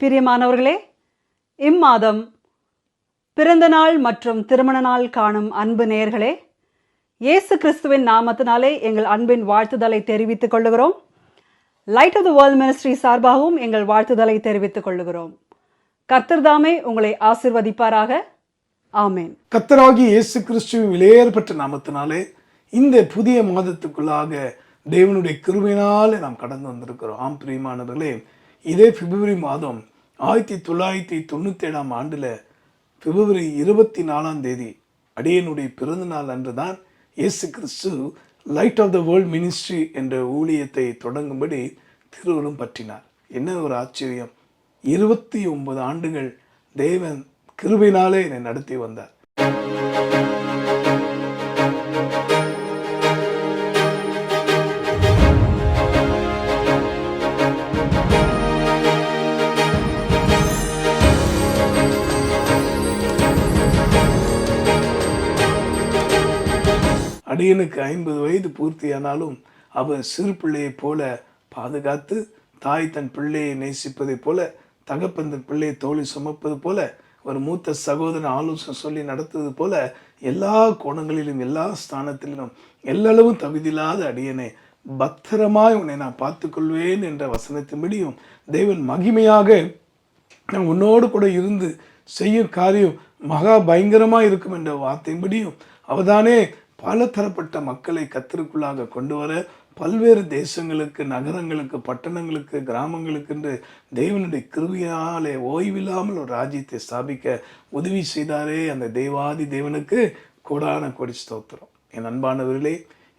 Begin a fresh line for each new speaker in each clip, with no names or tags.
பிரியமானவர்களே, இம்மாதம் பிறந்த நாள் மற்றும் திருமண நாள் காணும் அன்பு நேயர்களே, இயேசு கிறிஸ்துவின் நாமத்தினாலே எங்கள் அன்பின் வாழ்த்துதலை தெரிவித்துக் கொள்ளுகிறோம். Light of the world ministry சார்பாகவும் எங்கள் வாழ்த்துதலை தெரிவித்துக் கொள்ளுகிறோம். கர்த்தர் தாமே உங்களை ஆசீர்வதிப்பாராக. ஆமேன்.
கர்த்தராகிய இயேசு கிறிஸ்துவின் விலையேறப்பட்ட நாமத்தினாலே இந்த புதிய மாதத்துக்குள்ளாக தேவனுடைய கிருபையினாலே நாம் கடந்து வந்திருக்கிறோம். ஆம் பிரியமானவர்களே, இதே பிப்ரவரி மாதம் 1997 ஆண்டில் பிப்ரவரி 24 அடியனுடைய பிறந்த நாள் அன்றுதான் இயேசு கிறிஸ்து light of the world ministry என்ற ஊழியத்தை தொடங்கும்படி திருவுளம் பற்றினார். என்ன ஒரு ஆச்சரியம்! 29 ஆண்டுகள் தேவன் கிருபையினாலே என்னை நடத்தி வந்தார். அடியனுக்கு 50 வயது பூர்த்தியானாலும் அவர் சிறு பிள்ளையைப் போல பாதுகாத்து, தாய் தன் பிள்ளையை நேசிப்பதை போல, தகப்பன் தன் பிள்ளையை தோழி சுமப்பது போல, ஒரு மூத்த சகோதரன் ஆலோசனை சொல்லி நடத்துவது போல, எல்லா கோணங்களிலும் எல்லா ஸ்தானத்திலும் எல்லளவும் தகுதியில்லாத அடியனை பத்திரமாய் உன்னை நான் பார்த்துக்கொள்வேன் என்ற வசனத்தின்படியும் தேவன் மகிமையாக நான் உன்னோடு கூட இருந்து செய்யும் காரியம் மகா பயங்கரமாக இருக்கும் என்ற வார்த்தையின்படியும் அவர்தானே பல தரப்பட்ட மக்களை கர்த்தருக்குள்ளாக கொண்டு வர பல்வேறு தேசங்களுக்கு, நகரங்களுக்கு, பட்டணங்களுக்கு, கிராமங்களுக்கு என்று தேவனுடைய கிருபையாலே ஓய்வில்லாமல் ஒரு ராஜ்யத்தை ஸ்தாபிக்க உதவி செய்தாரே அந்த தேவாதி தேவனுக்கு கோடான கோடி ஸ்தோத்திரம். என் அன்பானவர்களே,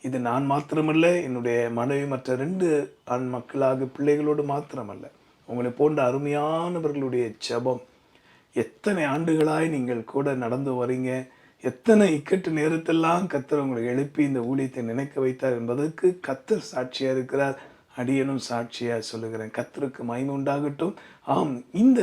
இது நான் மாத்திரமல்ல, என்னுடைய மனைவி மற்ற 2 ஆண் மக்களாக பிள்ளைகளோடு மாத்திரமல்ல, உங்களை போன்ற அருமையானவர்களுடைய ஜெபம். எத்தனை ஆண்டுகளாய் நீங்கள் கூட நடந்து வரீங்க, எத்தனை இக்கட்டு நேரத்தெல்லாம் கர்த்தர் உங்களை எழுப்பி இந்த ஊழியத்தை நினைக்க வைத்தார் என்பதற்கு கர்த்தர் சாட்சியா இருக்கிறார். அடியனும் சாட்சியா சொல்லுகிறேன். கர்த்தருக்கு மகிமை உண்டாகட்டும். ஆம், இந்த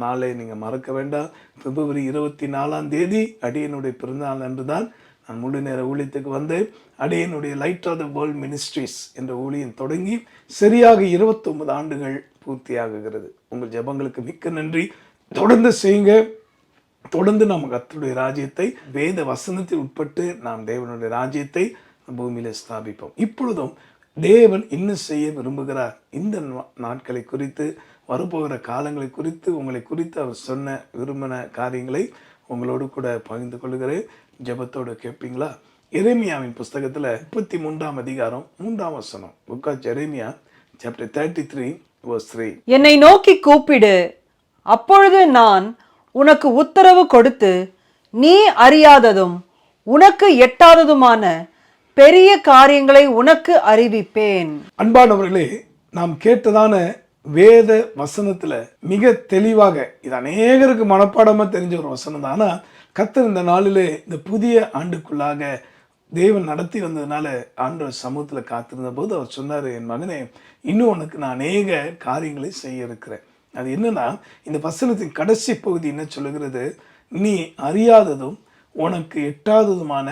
நாளை நீங்க மறக்க வேண்டாம். பிப்ரவரி 24 அடியனுடைய பிறந்தநாள் அன்றுதான் நான் முழு நேர ஊழியத்துக்கு வந்து அடியனுடைய light of the world ministries என்ற ஊழியம் தொடங்கி சரியாக 29 ஆண்டுகள் பூர்த்தியாகுகிறது. உங்கள் ஜெபங்களுக்கு மிக்க நன்றி. தொடர்ந்து செய்யுங்க. தொடர்ந்து நாம் கர்த்தருடைய ராஜ்யத்தை வேத வசனத்தில் உட்பட்டு நாம் தேவனுடைய ராஜ்யத்தை பூமியில ஸ்தாபிப்போம். இப்பொழுதும் தேவன் இன்னும் செய்ய விரும்புகிறார். இந்த நாட்களை குறித்து, வரப்போகிற காலங்களை குறித்து, உங்களை குறித்து அவர் சொன்ன விரும்பின காரியங்களை உங்களோடு கூட பகிர்ந்து கொள்கிறேன். ஜெபத்தோடு கேட்பீங்களா? எரேமியாவின் புஸ்தகத்துல 33 அதிகாரம் 3 வசனம். Book of Jeremiah chapter 33 verse 3.
என்னை நோக்கி கூப்பிடு, அப்பொழுது நான் உனக்கு உத்தரவு கொடுத்து, நீ அறியாததும் உனக்கு எட்டாததுமான பெரிய காரியங்களை உனக்கு அறிவிப்பேன்.
அன்பானவர்களே, நாம் கேட்டதான வேத வசனத்துல மிக தெளிவாக, இது அநேகருக்கு மனப்பாடமா தெரிஞ்ச ஒரு வசனம் தான். ஆனா கர்த்தர் இந்த நாளிலே இந்த புதிய ஆண்டுக்குள்ளாக தேவன் நடத்தி வந்ததுனால ஆண்டவர் சமூகத்துல காத்திருந்த போது அவர் சொன்னாரு, என் மகனே, இன்னும் உனக்கு நான் அநேக காரியங்களை செய்ய இருக்கிறேன். அது என்னன்னா, இந்த வசனத்தின் கடைசி பகுதி என்ன சொல்லுகிறது? நீ அறியாததும் உனக்கு எட்டாததுமான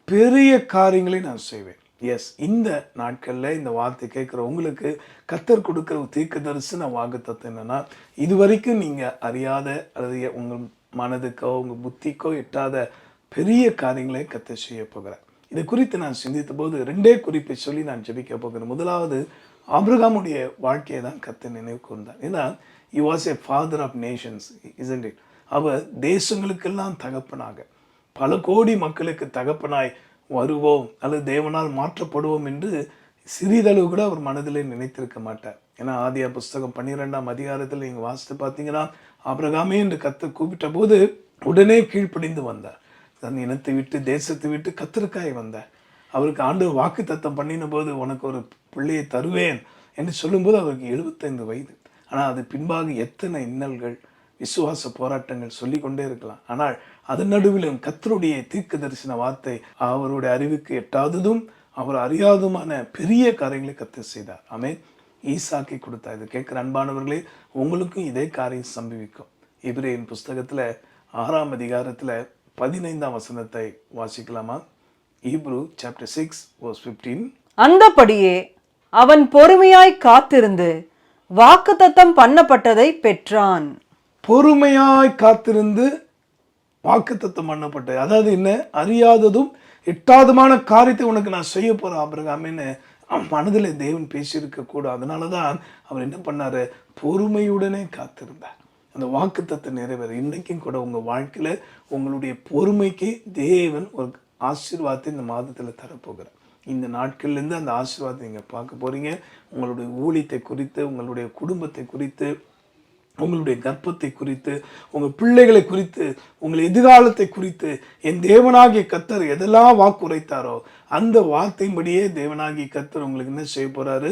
பெரிய காரியங்களை நான் செய்வேன். எஸ், இந்த நாட்களில் இந்த வார்த்தை கேட்குற உங்களுக்கு கர்த்தர் கொடுக்குற ஒரு தீர்க்க தரிசன வாக்குத்தத்தம் என்னன்னா, இதுவரைக்கும் நீங்கள் அறியாத அல்லது உங்கள் மனதுக்கோ உங்கள் புத்திக்கோ எட்டாத பெரிய காரியங்களை கர்த்தர் செய்ய போகிறார். இதை குறித்து நான் சிந்தித்த போது 2 குறிப்பை சொல்லி நான் ஜெபிக்க போகிறேன். முதலாவது, ஆபிரகாமுடைய வாழ்க்கையை தான் கர்த்தர் நினைவு கூர்ந்தார். ஏன்னா he was a father of nations, isn't it? அவர் தேசங்களுக்கெல்லாம் தகப்பனாக, பல கோடி மக்களுக்கு தகப்பனாய் வருவோம் அல்லது தேவனால் மாற்றப்படுவோம் என்று சிறிதளவு கூட அவர் மனதிலே நினைத்திருக்க மாட்டார். ஏன்னா ஆதியா புஸ்தகம் 12 அதிகாரத்தில் நீங்கள் வாசித்து பார்த்தீங்கன்னா, ஆபிரகாமே என்று கர்த்தர் கூப்பிட்ட போது உடனே கீழ்ப்படிந்து வந்தார். தன் இனத்தை விட்டு தேசத்தை விட்டு கர்த்தருக்காய் வந்தார். அவருக்கு ஆண்டவர் வாக்கு தத்தம் பண்ணின போது, உனக்கு ஒரு பிள்ளையை தருவேன் என்று சொல்லும்போது அவருக்கு 75 வயது. ஆனால் அது பின்பாக எத்தனை இன்னல்கள், விசுவாச போராட்டங்கள் சொல்லிக்கொண்டே இருக்கலாம். ஆனால் அதன் நடுவிலும் கர்த்தருடைய தீர்க்க தரிசன வார்த்தை அவருடைய அறிவுக்கு எட்டாததும் அவர் அறியாததுமான பெரிய காரியங்களை கர்த்தர் செய்தார். ஆமென். ஈசாக்கை கொடுத்தார். இது கேட்கிற அன்பானவர்களே, உங்களுக்கும் இதே காரியம் சம்பவிக்கும். எபிரேயரின் புஸ்தகத்துல 6 அதிகாரத்துல 15 வசனத்தை வாசிக்கலாமா? Hebrew chapter 6 verse 15.
அந்தபடியே அவன் பொறுமையாய் காத்திருந்து
வாக்குத்தத்தம் பண்ணப்பட்டதை பெற்றான்.
பொறுமையாய் காத்திருந்து வாக்குத்தத்தம் பண்ணப்பட்டது. அதாவது என்ன, அறியாததும் எட்டாதமான காரியத்தை உனக்கு நான் செய்ய போறேன் ஆபிரகாமின்னு மனதில் தேவன் பேசியிருக்க கூட. அதனாலதான் அவர் என்ன பண்ணாரு, பொறுமையுடனே காத்திருந்தார் அந்த வாக்குத்தத்தம் நிறைவேற. இன்றைக்கும் கூட உங்க வாழ்க்கையில உங்களுடைய பொறுமைக்கு தேவன் ஒரு ஆசீர்வாதத்தை இந்த மாதத்துல தரப்போகிறார். இந்த நாட்கள்லேருந்து அந்த ஆசீர்வாதத்தை நீங்க பார்க்க போறீங்க. உங்களுடைய ஊழியத்தை குறித்து, உங்களுடைய குடும்பத்தை குறித்து, உங்களுடைய கர்ப்பத்தை குறித்து, உங்கள் பிள்ளைகளை குறித்து, உங்கள் எதிர்காலத்தை குறித்து என் தேவனாகிய கர்த்தர் எதெல்லாம் வாக்கு உரைத்தாரோ அந்த வார்த்தையின்படியே தேவனாகிய கர்த்தர் உங்களுக்கு என்ன செய்ய போறாரு,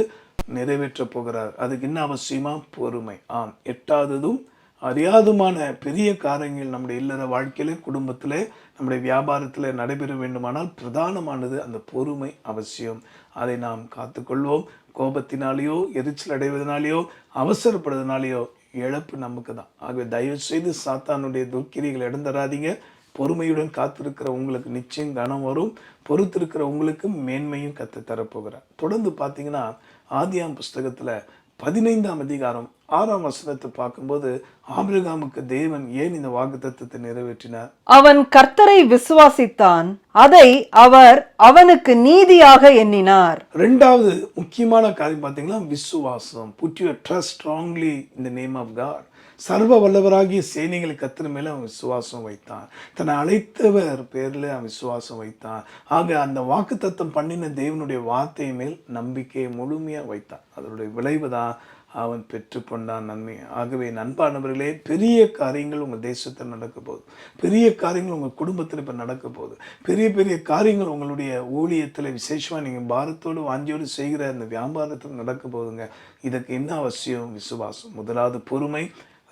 நிறைவேற்ற போகிறார். அதுக்கு என்ன அவசியமா, பொறுமை. ஆம், எட்டாததும் அறியாதுமான பெரிய காரியங்கள் நம்முடைய இல்லற வாழ்க்கையில, குடும்பத்திலே, நம்முடைய வியாபாரத்தில் நடைபெற வேண்டுமானால் பிரதானமானது அந்த பொறுமை அவசியம். அதை நாம் காத்துக்கொள்வோம். கோபத்தினாலேயோ, எரிச்சல் அடைவதனாலேயோ, அவசரப்படுவதனாலேயோ இழப்பு நமக்கு தான். ஆகவே தயவு செய்து சாத்தானுடைய துர்க்கிரிகளை இடந்தராதீங்க. பொறுமையுடன் காத்திருக்கிற உங்களுக்கு நிச்சயம் கனம் வரும். பொறுத்திருக்கிற உங்களுக்கு மேன்மையும் கத்து தரப்போகிறார். தொடர்ந்து பார்த்தீங்கன்னா ஆதியாம் புஸ்தகத்துல 15ஆம் அதிகாரம் 6ஆம் வசனத்தை பார்க்கும்போது ஆபிரகாமுக்கு தேவன் ஏன் இந்த வாக்குத்தத்தத்தை நிறைவேற்றினார்?
அவன் கர்த்தரை விசுவாசித்தான், அதை அவர் அவனுக்கு நீதியாக எண்ணினார்.
ரெண்டாவது முக்கியமான காரியம் பார்த்தீங்கன்னா விசுவாசம். Put your trust strongly in the name of God. சர்வ வல்லவராகிய சேனைகளை கர்த்தர் மேல அவன் விசுவாசம் வைத்தான். தன்னை அழைத்தவர் பேர்ல அவன் விசுவாசம் வைத்தான். ஆக அந்த வாக்குத்தத்தம் பண்ணின தேவனுடைய வார்த்தை மேல் நம்பிக்கையை முழுமையா வைத்தான். அதனுடைய விளைவு தான் அவன் பெற்றுக்கொண்டான் நன்மை. ஆகவே நண்பானவர்களே, பெரிய காரியங்கள் உங்கள் தேசத்தில் நடக்க போகுது. பெரிய காரியங்கள் உங்கள் குடும்பத்தில் இப்போ நடக்க போகுது. பெரிய பெரிய காரியங்கள் உங்களுடைய ஊழியத்தில், விசேஷமாக நீங்கள் பாரத்தோடு வாஞ்சியோடு செய்கிற அந்த வியாபாரத்தில் நடக்க போகுதுங்க. இதுக்கு என்ன அவசியம்? விசுவாசம். முதலாவது பொறுமை,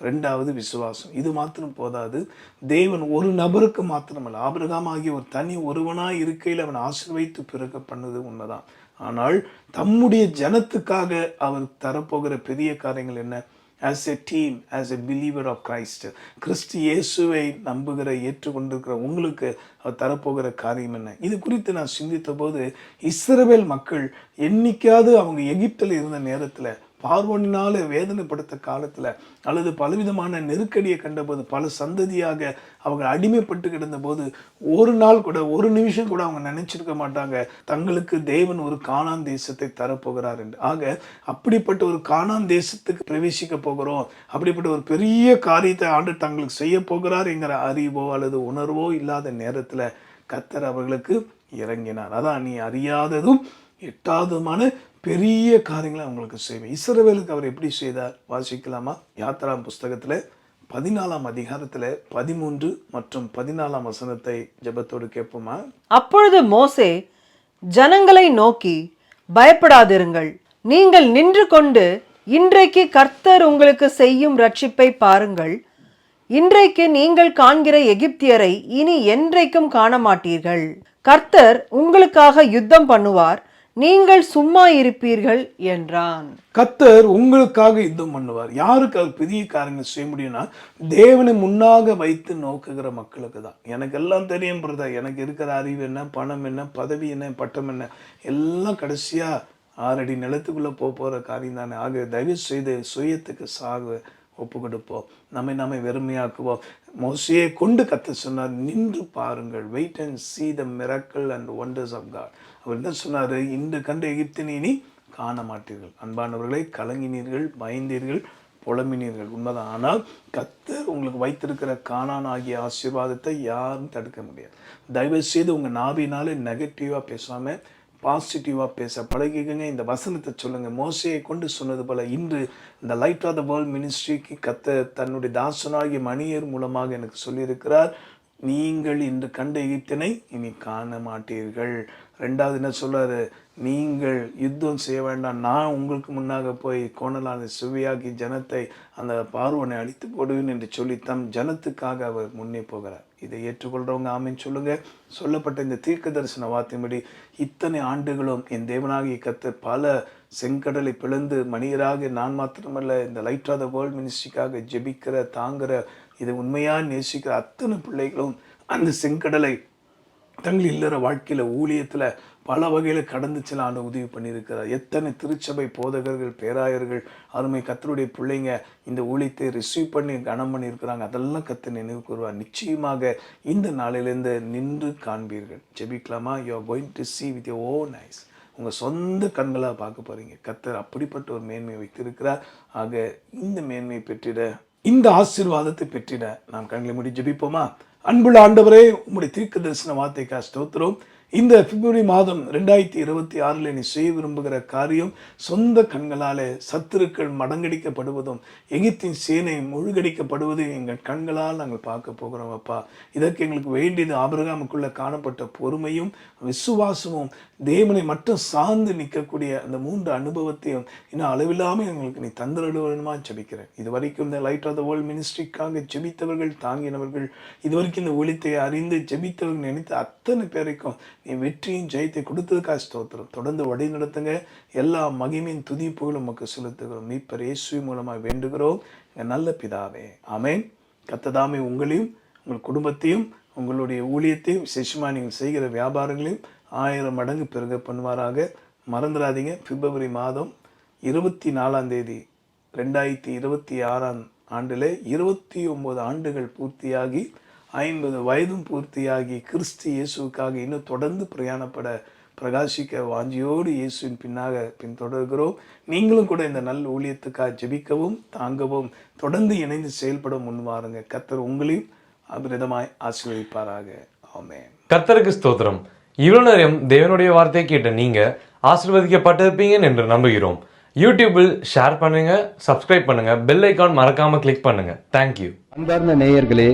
ரெண்டாவது விசுவாசம். இது மாத்திரம் போதாது. தேவன் ஒரு நபருக்கு மாத்திரமல்ல, ஆபிரகாம் ஆகிய ஒரு தனி ஒருவனாய் இருக்கையில் அவன் ஆசீர்வதித்து பிறக்க பண்ணது உண்மைதான். ஆனால் தம்முடைய ஜனத்துக்காக அவர் தரப்போகிற பெரிய காரியங்கள் என்ன? as a team, as a believer of Christ, கிறிஸ்து இயேசுவை நம்புகிற, ஏற்றுக்கொண்டிருக்கிற உங்களுக்கு அவர் தரப்போகிற காரியம் என்ன? இது குறித்து நான் சிந்தித்த போது, இஸ்ரவேல் மக்கள் என்னைக்காவது அவங்க எகிப்தில் இருந்த நேரத்தில், பார்வோனினால வேதனைப்படுத்த காலத்தில், அல்லது பலவிதமான நெருக்கடியை கண்டபோது, பல சந்ததியாக அவங்க அடிமைப்பட்டு கிடந்த போது, ஒரு நாள் கூட, ஒரு நிமிஷம் கூட அவங்க நினைச்சிருக்க மாட்டாங்க தங்களுக்கு தேவன் ஒரு கானான் தேசத்தை தரப்போகிறார் என்று. ஆக அப்படிப்பட்ட ஒரு கானான் தேசத்துக்கு பிரவேசிக்க போகிறோம், அப்படிப்பட்ட ஒரு பெரிய காரியத்தை ஆண்டு தங்களுக்கு செய்ய போகிறார் என்கிற அறிவோ அல்லது உணர்வோ இல்லாத நேரத்தில் கர்த்தர் அவர்களுக்கு இறங்கினார். அதான் நீ அறியாததும் எட்டாவதுமான பெரிய காரியங்களை அவங்களுக்கு செய்வேன். இஸ்ரவேலுக்கு அவர் எப்படி செய்தார்? வாசிக்கலாமா? யாத்திராம் புஸ்தகத்துல 14ஆம் அதிகாரத்துல 13 மற்றும் 14ஆம் வசனத்தை ஜெபத்தோடு கேட்போமா?
அப்பொழுது மோசே ஜனங்களை நோக்கி, பயப்படாதிருங்கள், நீங்கள் நின்று கொண்டு இன்றைக்கு கர்த்தர் உங்களுக்கு செய்யும் ரட்சிப்பை பாருங்கள். இன்றைக்கு நீங்கள் காண்கிற எகிப்தியரை இனி என்றைக்கும் காண மாட்டீர்கள். கர்த்தர் உங்களுக்காக யுத்தம் பண்ணுவார், நீங்கள் சும்மா இருப்பீர்கள் என்றான்.
கர்த்தர் உங்களுக்காக யுத்தம் பண்ணுவார். யாருக்கு அவர் பெரிய காரியங்கள் செய்ய முடியும்னா, தேவனை முன்னாக வைத்து நோக்குகிற மக்களுக்கு தான். எனக்கு எல்லாம் தெரியும் பிரதர், எனக்கு இருக்கிற அறிவு என்ன, பணம் என்ன, பதவி என்ன, பட்டம் என்ன, எல்லாம் கடைசியா 6 அடி நிலத்துக்குள்ள போகிற காரியம் தானே. ஆக தயவு செய்து சுயத்துக்கு சாக ஒப்பு கொடுப்போம், நம்மை வெறுமையாக்குவோம். மோசையை கொண்டு கர்த்தர் சொன்னார், நின்று பாருங்கள், wait and see the miracle and wonders of God. அவர் என்ன சொன்னார்? இன்று கண்ட எகிப்தினை இனி காண மாட்டீர்கள். அன்பானவர்களை, கலங்கினீர்கள், பயந்தீர்கள், புலம்பினீர்கள், உண்மைதான். ஆனால் கர்த்தர் உங்களுக்கு வைத்திருக்கிற கானான் ஆகிய ஆசீர்வாதத்தை யாரும் தடுக்க முடியாது. தயவு செய்து உங்கள் நாவினாலே நெகட்டிவாக பேசாமல் பாசிட்டிவாக பேச பழகிக்கங்க. இந்த வசனத்தை சொல்லுங்கள். மோசையை கொண்டு சொன்னது போல இன்று இந்த லைட் ஆஃப் த வேர்ல்ட் மினிஸ்ட்ரிக்கு கர்த்தர் தன்னுடைய தாசனாகிய மணியர் மூலமாக எனக்கு சொல்லியிருக்கிறார், நீங்கள் இன்று கண்ட எகிப்தினை இனி காண மாட்டீர்கள். ரெண்டாவது என்ன சொல்றாரு? நீங்கள் யுத்தம் செய்ய வேண்டாம், நான் உங்களுக்கு முன்னாக போய் கோணலான செவ்வியாகி ஜனத்தை அந்த பார்வனை அழித்து போடுவேன் என்று சொல்லி தம் ஜனத்துக்காக அவர் முன்னே போகிறார். இதை ஏற்றுக்கொள்றவங்க ஆமீன் சொல்லுங்க. சொல்லப்பட்ட இந்த தீர்க்க தரிசன வார்த்தையின்படி இத்தனை ஆண்டுகளும் என் தேவனாகிய கர்த்தர் பல செங்கடலை பிளந்து மனிதராக நான் மாத்திரமல்ல, இந்த லைட் ஆஃப் த வேர்ல்ட் மினிஸ்ட்ரிக்காக ஜெபிக்கிற, தாங்குற, இதை உண்மையாக நேசிக்கிற அத்தனை பிள்ளைகளும் அந்த செங்கடலை தங்கள் இல்லற வாழ்க்கையில், ஊழியத்தில், பல வகையில் கடந்து செல்ல ஆண்டவர் உதவி பண்ணியிருக்கிறார். எத்தனை திருச்சபை போதகர்கள், பேராயர்கள், அருமை கர்த்தருடைய பிள்ளைங்க இந்த ஊழியத்தை ரிசீவ் பண்ணி கனம் பண்ணியிருக்கிறாங்க. அதெல்லாம் கர்த்தர் நினைவு கூறுவார். நிச்சயமாக இந்த நாளிலிருந்து நின்று காண்பீர்கள். ஜெபிக்கலாமா? You are going to see with your own eyes. உங்கள் சொந்த கண்களாக பார்க்க போகிறீங்க. கர்த்தர் அப்படிப்பட்ட ஒரு மேன்மையை வைத்திருக்கிறார். ஆக இந்த மேன்மையை பெற்றிட, இந்த ஆசீர்வாதத்தை பெற்றிட நாம் கண்களை மூடி ஜெபிப்போமா? அன்புள்ள ஆண்டவரே, உம்முடைய தீர்க்க தரிசன வார்த்தைக்காக ஸ்தோத்திரம். இந்த பிப்ரவரி மாதம் 2026 நீ செய்ய விரும்புகிற காரியம் சொந்த கண்களாலே சத்துருக்கள் மடங்கடிக்கப்படுவதும் எகிப்தின் சேனை முழுகடிக்கப்படுவதும் எங்கள் கண்களால் நாங்கள் பார்க்க போகிறோம் அப்பா. இதற்கு எங்களுக்கு வேண்டியது ஆபிரகாமுக்குள்ள காணப்பட்ட பொறுமையும் விசுவாசமும் தேவனை மட்டும் சார்ந்து நிற்கக்கூடிய அந்த 3 அனுபவத்தையும் இன்னும் அளவில்லாமல் எங்களுக்கு நீ தந்திரடுவனுமா ஜெபிக்கிறேன். இது வரைக்கும் இந்த லைட் ஆஃப் த வேர்ல்ட் மினிஸ்ட்ரிக்காக ஜெபித்தவர்கள், தாங்கினவர்கள், இது வரைக்கும் இந்த ஒளித்தை அறிந்து ஜெபித்தவர்கள், நினைத்த அத்தனை பேருக்கும் நீ வெற்றியும் ஜெயத்தை கொடுத்ததுக்காக ஸ்தோத்திரம். தொடர்ந்து வழி நடத்துங்க. எல்லா மகிமையின் துதி புகழும் உமக்கு செலுத்துகிறோம். மீட்பர் இயேசு மூலமாக வேண்டுகிறோம் நல்ல பிதாவே, ஆமென். கர்த்தர் உங்களையும் உங்கள் குடும்பத்தையும் உங்களுடைய ஊழியத்தையும் விசேஷமாக நீங்கள் செய்கிற வியாபாரங்களையும் 1000 மடங்கு பெருக பண்ணுவாராக. மறந்துடாதீங்க, பிப்ரவரி மாதம் 24 2026 ஆண்டில் 29 ஆண்டுகள் பூர்த்தியாகி 50 வயதும் பூர்த்தியாகி கிறிஸ்து இயேசுக்காக இன்னும் தொடர்ந்து பிரயாணப்பட பிரகாசிக்க வாஞ்சியோடு இயேசுவின் பின்தொடர்கிறோம். நீங்களும் கூட இந்த நல்ல ஊழியத்துக்காக ஜெபிக்கவும் தாங்கவும் தொடர்ந்து இணைந்து செயல்பட முன்வாருங்க. கர்த்தர் உங்களையும் அபிரதமாய் ஆசீர்வதிப்பாராக. ஆமென்.
கர்த்தருக்கு ஸ்தோத்திரம். இவ்வளவு நேரம் தேவனுடைய வார்த்தையை கேட்ட நீங்க ஆசீர்வதிக்கப்பட்டிருப்பீங்க என்று நம்புகிறோம். யூடியூபில் ஷேர் பண்ணுங்க, சப்ஸ்கிரைப் பண்ணுங்க, பெல் ஐக்கான் மறக்காம கிளிக் பண்ணுங்க. தேங்க்யூ.
அன்பார்ந்த நேயர்களே,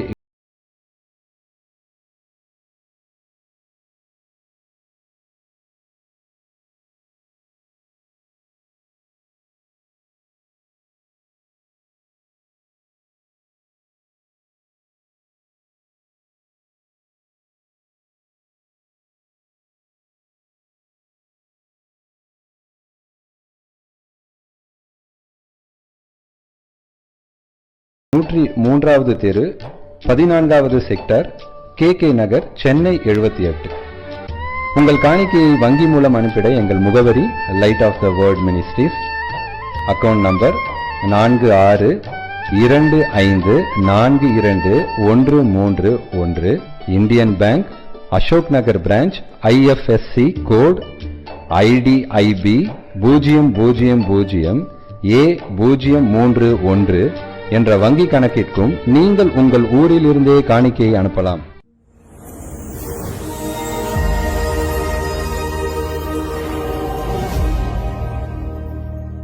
நூற்றி 3வது தெரு, 14வது செக்டர், KK நகர், சென்னை 78. உங்கள் காணிக்கையை வங்கி மூலம் அனுப்பிட எங்கள் முகவரி light of the world ministries, account number 4625421331, Indian Bank, Ashok Nagar branch, IFSC code IDIB 000A031 என்ற வங்கி கணக்கிற்கும் நீங்கள் உங்கள் ஊரில் இருந்தே காணிக்கையை அனுப்பலாம்.